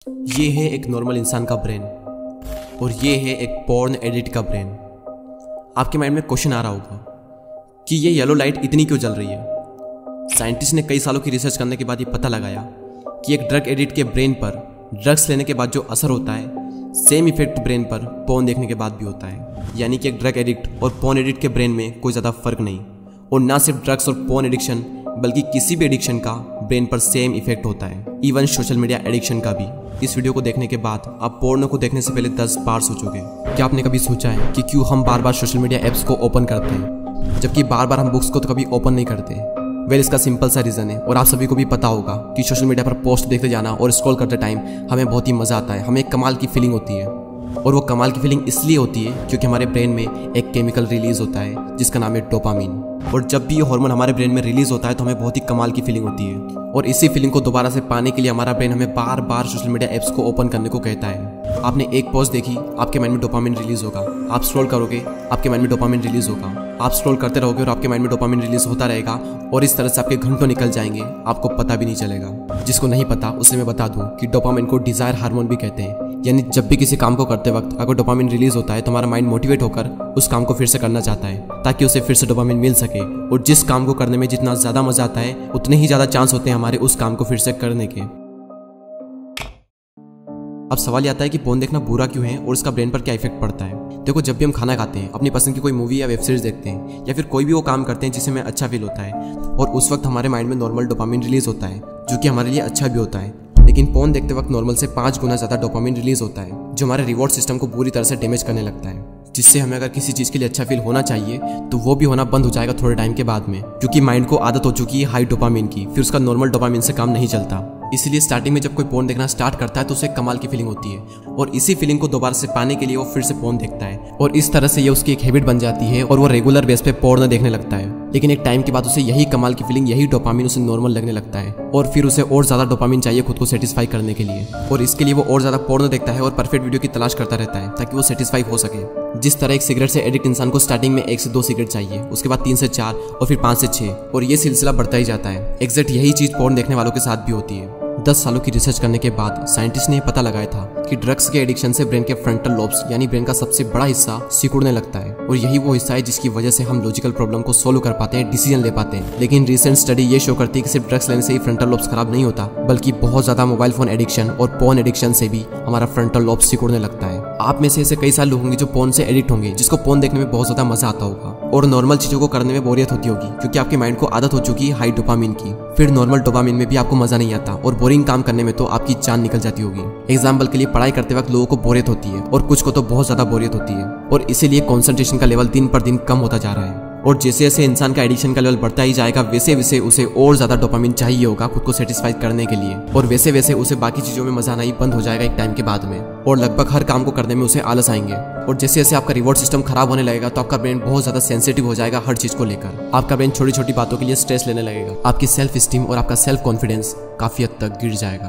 ये है एक नॉर्मल इंसान का ब्रेन और ये है एक पॉर्न एडिट का ब्रेन। आपके माइंड में क्वेश्चन आ रहा होगा कि ये येलो लाइट इतनी क्यों जल रही है। साइंटिस्ट ने कई सालों की रिसर्च करने के बाद ये पता लगाया कि एक ड्रग एडिक्ट के ब्रेन पर ड्रग्स लेने के बाद जो असर होता है सेम इफेक्ट ब्रेन पर पॉर्न देखने के बाद भी होता है। यानी कि एक ड्रग एडिक्ट और पॉर्न एडिक्ट के ब्रेन में कोई ज़्यादा फर्क नहीं, और ना सिर्फ ड्रग्स और पॉर्न एडिक्शन बल्कि किसी भी एडिक्शन का ब्रेन पर सेम इफेक्ट होता है, इवन सोशल मीडिया एडिक्शन का भी। इस वीडियो को देखने के बाद आप पोर्नो को देखने से पहले 10 बार सोचोगे। क्या आपने कभी सोचा है कि क्यों हम बार बार सोशल मीडिया ऐप्स को ओपन करते हैं जबकि बार बार हम बुक्स को तो कभी ओपन नहीं करते। वेल, इसका सिंपल सा रीज़न है और आप सभी को भी पता होगा कि सोशल मीडिया पर पोस्ट देखते जाना और स्क्रॉल करते टाइम हमें बहुत ही मज़ा आता है, हमें एक कमाल की फीलिंग होती है। और वो कमाल की फीलिंग इसलिए होती है क्योंकि हमारे ब्रेन में एक केमिकल रिलीज होता है जिसका नाम है डोपामिन। और जब भी ये हार्मोन हमारे ब्रेन में रिलीज होता है तो हमें बहुत ही कमाल की फीलिंग होती है, और इसी फीलिंग को दोबारा से पाने के लिए हमारा ब्रेन हमें बार बार सोशल मीडिया ऐप्स को ओपन करने को कहता है। आपने एक पोस्ट देखी, आपके माइंड में डोपामिन रिलीज होगा। आप स्क्रॉल करोगे, आपके माइंड में डोपामिन रिलीज होगा। आप स्क्रॉल करते रहोगे और आपके माइंड में डोपामिन रिलीज होता रहेगा, और इस तरह से आपके घंटों निकल जाएंगे, आपको पता भी नहीं चलेगा। जिसको नहीं पता उसे मैं बता दूं कि डोपामिन को डिजायर हार्मोन भी कहते हैं। यानी जब भी किसी काम को करते वक्त अगर डोपामिन रिलीज होता है तो हमारा माइंड मोटिवेट होकर उस काम को फिर से करना चाहता है ताकि उसे फिर से डोपामिन मिल सके। और जिस काम को करने में जितना ज़्यादा मजा आता है उतने ही ज़्यादा चांस होते हैं हमारे उस काम को फिर से करने के। अब सवाल आता है कि पोर्न देखना बुरा क्यों है और इसका ब्रेन पर क्या इफेक्ट पड़ता है। देखो, जब भी हम खाना खाते हैं, अपनी पसंद की कोई मूवी या वेब सीरीज देखते हैं या फिर कोई भी वो काम करते हैं जिससे हमें अच्छा फील होता है, और उस वक्त हमारे माइंड में नॉर्मल डोपामिन रिलीज होता है जो कि हमारे लिए अच्छा भी होता है। लेकिन पोर्न देखते वक्त नॉर्मल से 5 गुना ज़्यादा डोपामिन रिलीज होता है जो हमारे रिवॉर्ड सिस्टम को बुरी तरह से डैमेज करने लगता है, जिससे हमें अगर किसी चीज़ के लिए अच्छा फील होना चाहिए तो वो भी होना बंद हो जाएगा थोड़े टाइम के बाद में, क्योंकि माइंड को आदत हो चुकी है हाई डोपामिन की, फिर उसका नॉर्मल डोपामिन से काम नहीं चलता। इसीलिए स्टार्टिंग में जब कोई पोर्न देखना स्टार्ट करता है तो उसे कमाल की फीलिंग होती है, और इसी फीलिंग को दोबारा से पाने के लिए वो फिर से पोर्न देखता है, और इस तरह से ये उसकी एक हैबिट बन जाती है और वो रेगुलर बेस पे पोर्न देखने लगता है। लेकिन एक टाइम के बाद उसे यही कमाल की फीलिंग, यही डोपामिन उसे नॉर्मल लगने लगता है, और फिर उसे और ज़्यादा डोपामिन चाहिए खुद को सेटिस्फाई करने के लिए, और इसके लिए वो और ज़्यादा पोर्न देखता है और परफेक्ट वीडियो की तलाश करता रहता है ताकि वो सेटिस्फाई हो सके। जिस तरह एक सिगरेट से एडिक्ट इंसान को स्टार्टिंग में 1 से 2 सिगरेट चाहिए, उसके बाद 3 से 4 और फिर 5 से 6, और ये सिलसिला बढ़ता ही जाता है। एग्जैक्ट यही चीज़ पोर्न देखने वालों के साथ भी होती है। 10 सालों की रिसर्च करने के बाद साइंटिस्ट ने पता लगाया था कि ड्रग्स के एडिक्शन से ब्रेन के फ्रंटल लोब्स यानी ब्रेन का सबसे बड़ा हिस्सा सिकुड़ने लगता है, और यही वो हिस्सा है जिसकी वजह से हम लॉजिकल प्रॉब्लम को सोल्व कर पाते हैं, डिसीजन ले पाते हैं। लेकिन रिसेंट स्टडी ये शो करती है कि सिर्फ ड्रग्स लेने से ही फ्रंटल लोब्स खराब नहीं होता, बल्कि बहुत ज्यादा मोबाइल फोन एडिक्शन और पोर्न एडिक्शन से भी हमारा फ्रंटल लोब सिकुड़ने लगता है। आप में से ऐसे कई सारे लोग होंगे जो पोर्न से एडिक्ट होंगे, जिसको पोर्न देखने में बहुत ज्यादा मजा आता होगा और नॉर्मल चीजों को करने में बोरियत होती होगी, क्योंकि आपके माइंड को आदत हो चुकी है हाई डोपामिन की। फिर नॉर्मल डोपामिन में भी आपको मजा नहीं आता और बोरिंग काम करने में तो आपकी जान निकल जाती होगी। एग्जाम्पल के लिए, पढ़ाई करते वक्त लोगों को बोरियत होती है और कुछ को तो बहुत ज्यादा बोरियत होती है, और इसीलिए कंसंट्रेशन का लेवल दिन पर दिन कम होता जा रहा है। और जैसे जैसे इंसान का एडिक्शन का लेवल बढ़ता ही जाएगा वैसे वैसे उसे और ज्यादा डोपामिन चाहिए होगा खुद को सेटिस्फाई करने के लिए, और वैसे वैसे उसे बाकी चीजों में मजा आना ही बंद हो जाएगा एक टाइम के बाद में, और लगभग हर काम को करने में उसे आलस आएंगे। और जैसे जैसे आपका रिवॉर्ड सिस्टम खराब होने लगेगा तो आपका ब्रेन बहुत ज्यादा सेंसिटिव हो जाएगा हर चीज को लेकर। आपका ब्रेन छोटी छोटी बातों के लिए स्ट्रेस लेने लगेगा, आपकी सेल्फ स्टीम और आपका सेल्फ कॉन्फिडेंस काफी हद तक गिर जाएगा।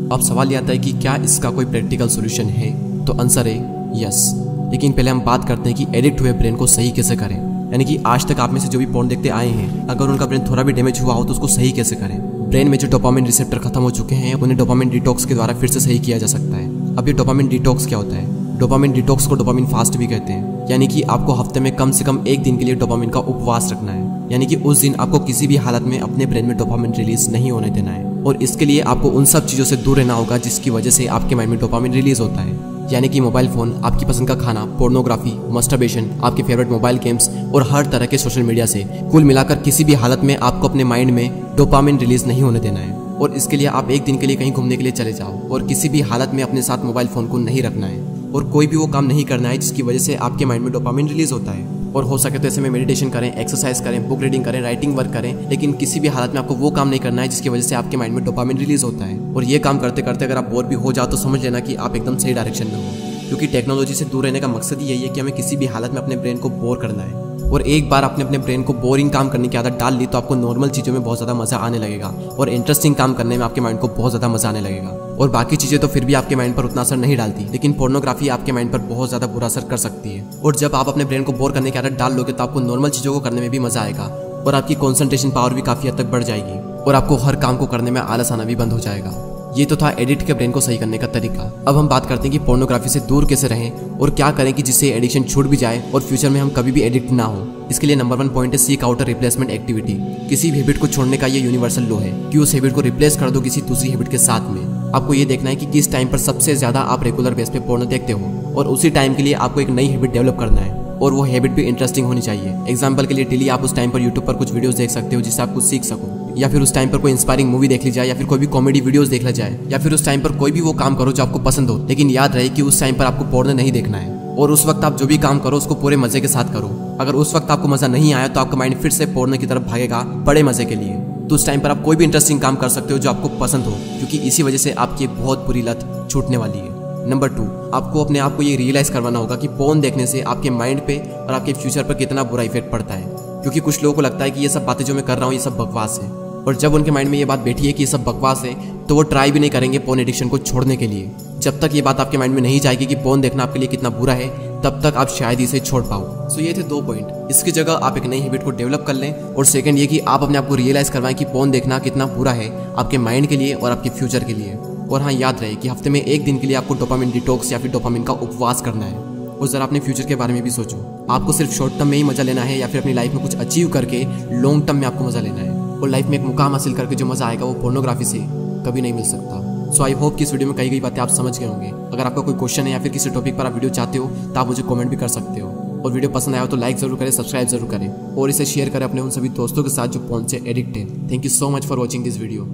अब सवाल यह आता है कि क्या इसका कोई प्रैक्टिकल सॉल्यूशन है, तो आंसर है यस। लेकिन पहले हम बात करते हैं कि एडिक्ट हुए ब्रेन को सही कैसे करें। यानी कि आज तक आप में से जो भी पोर्न देखते आए हैं, अगर उनका ब्रेन थोड़ा भी डैमेज हुआ हो तो उसको सही कैसे करें। ब्रेन में जो डोपामिन रिसेप्टर खत्म हो चुके हैं उन्हें डोपामिन डिटॉक्स के द्वारा फिर से सही किया जा सकता है। अब ये डोपामिन डिटॉक्स क्या होता है? डोपामिन डिटॉक्स को डोपामिन फास्ट भी कहते हैं, यानी कि आपको हफ्ते में कम से कम 1 दिन के लिए डोपामिन का उपवास रखना है। यानी कि उस दिन आपको किसी भी हालत में अपने ब्रेन में डोपामिन रिलीज नहीं होने देना है, और इसके लिए आपको उन सब चीज़ों से दूर रहना होगा जिसकी वजह से आपके माइंड में डोपामिन रिलीज होता है। यानी कि मोबाइल फोन, आपकी पसंद का खाना, पोर्नोग्राफी, मस्टरबेशन, आपके फेवरेट मोबाइल गेम्स और हर तरह के सोशल मीडिया से कुल मिलाकर किसी भी हालत में आपको अपने माइंड में डोपामिन रिलीज नहीं होने देना है। और इसके लिए आप 1 दिन के लिए कहीं घूमने के लिए चले जाओ, और किसी भी हालत में अपने साथ मोबाइल फोन को नहीं रखना है, और कोई भी वो काम नहीं करना है जिसकी वजह से आपके माइंड में डोपामिन रिलीज होता है। और हो सके तो ऐसे में मेडिटेशन करें, एक्सरसाइज करें, बुक रीडिंग करें, राइटिंग वर्क करें, लेकिन किसी भी हालत में आपको वो काम नहीं करना है जिसकी वजह से आपके माइंड में डोपामिन रिलीज होता है। और ये काम करते करते अगर आप बोर भी हो जाओ तो समझ लेना कि आप एकदम सही डायरेक्शन में हो, क्योंकि टेक्नोलॉजी से दूर रहने का मकसद ही यही है कि हमें किसी भी हालत में अपने ब्रेन को बोर करना है। और एक बार आपने अपने ब्रेन को बोरिंग काम करने की आदत डाल ली तो आपको नॉर्मल चीज़ों में बहुत ज़्यादा मज़ा आने लगेगा, और इंटरेस्टिंग काम करने में आपके माइंड को बहुत ज़्यादा मज़ा आने लगेगा। और बाकी चीज़ें तो फिर भी आपके माइंड पर उतना असर नहीं डालती, लेकिन पोर्नोग्राफी आपके माइंड पर बहुत ज़्यादा बुरा असर कर सकती है। और जब आप अपने ब्रेन को बोर करने की आदत डाल लोगे तो आपको नॉर्मल चीज़ों को करने में भी मज़ा आएगा, और आपकी कॉन्सेंट्रेशन पावर भी काफ़ी हद तक बढ़ जाएगी, और आपको हर काम को करने में आलस आना भी बंद हो जाएगा। ये तो था एडिक्ट के ब्रेन को सही करने का तरीका। अब हम बात करते हैं कि पोर्नोग्राफी से दूर कैसे रहें और क्या करें कि जिससे एडिक्शन छूट भी जाए और फ्यूचर में हम कभी भी एडिक्ट ना हो। इसके लिए नंबर 1 पॉइंट है seek out a replacement activity. किसी भी हैबिट को छोड़ने का ये यूनिवर्सल लॉ है कि उस हैबिट को रिप्लेस कर दो किसी दूसरी हैबिट के साथ में। आपको ये देखना है कि किस टाइम पर सबसे ज्यादा आप रेगुलर बेस पे पोर्नो देखते हो और उसी टाइम के लिए आपको एक नई हैबिट डेवलप करना है और वो हैबिट भी इंटरेस्टिंग होनी चाहिए। एग्जांपल के लिए डेली आप उस टाइम पर यूट्यूब पर कुछ वीडियोस देख सकते हो जिससे आप कुछ सीख सको, या फिर उस टाइम पर कोई इंस्पायरिंग मूवी देख ली जाए, या फिर कोई भी कॉमेडी वीडियोस देख ला जाए, या फिर उस टाइम पर कोई भी वो काम करो जो आपको पसंद हो। लेकिन याद रहे कि उस टाइम पर आपको पोर्नो नहीं देखना है और उस वक्त आप जो भी काम करो उसको पूरे मजे के साथ करो। अगर उस वक्त आपको मजा नहीं आया तो आपका माइंड फिर से पोर्नो की तरफ भागेगा बड़े मजे के लिए। तो उस टाइम पर आप कोई भी इंटरेस्टिंग काम कर सकते हो जो आपको पसंद हो, क्योंकि इसी वजह से आपकी एक बहुत बुरी लत छूटने वाली है। नंबर 2, आपको अपने आप को ये रियलाइज करवाना होगा कि पोर्न देखने से आपके माइंड पे और आपके फ्यूचर पर कितना बुरा इफेक्ट पड़ता है। क्योंकि कुछ लोगों को लगता है कि ये सब बातें जो मैं कर रहा हूँ ये सब बकवास है, और जब उनके माइंड में ये बात बैठी है कि ये सब बकवास है तो वो ट्राई भी नहीं करेंगे पोर्न एडिक्शन को छोड़ने के लिए। जब तक ये बात आपके माइंड में नहीं जाएगी कि पोर्न देखना आपके लिए कितना बुरा है, तब तक आप शायद इसे छोड़ पाओ। सो ये थे 2 पॉइंट। इसकी जगह आप एक नई हैबिट को डेवलप कर लें, और सेकंड ये कि आप अपने आप को रियलाइज करवाएं कि पोर्न देखना कितना बुरा है आपके माइंड के लिए और आपके फ्यूचर के लिए। और हाँ, याद रहे कि हफ्ते में 1 दिन के लिए आपको डोपामिन डिटॉक्स या फिर डोपामिन का उपवास करना है। और जरा अपने फ्यूचर के बारे में भी सोचो, आपको सिर्फ शॉर्ट टर्म में ही मजा लेना है या फिर अपनी लाइफ में कुछ अचीव करके लॉन्ग टर्म में आपको मजा लेना है। और लाइफ में एक मुकाम हासिल करके जो मजा आएगा वो पोर्नोग्राफी से कभी नहीं मिल सकता। सो आई होप कि इस वीडियो में कई बातें आप समझ गए होंगे। अगर आपका कोई क्वेश्चन है या फिर किसी टॉपिक पर आप वीडियो चाहते हो तो आप मुझे कमेंट भी कर सकते हो। और वीडियो पसंद आया हो तो लाइक जरूर करें, सब्सक्राइब जरूर करें और इसे शेयर करें अपने उन सभी दोस्तों के साथ जो पोर्न से एडिक्ट है। Thank you so much for watching this video.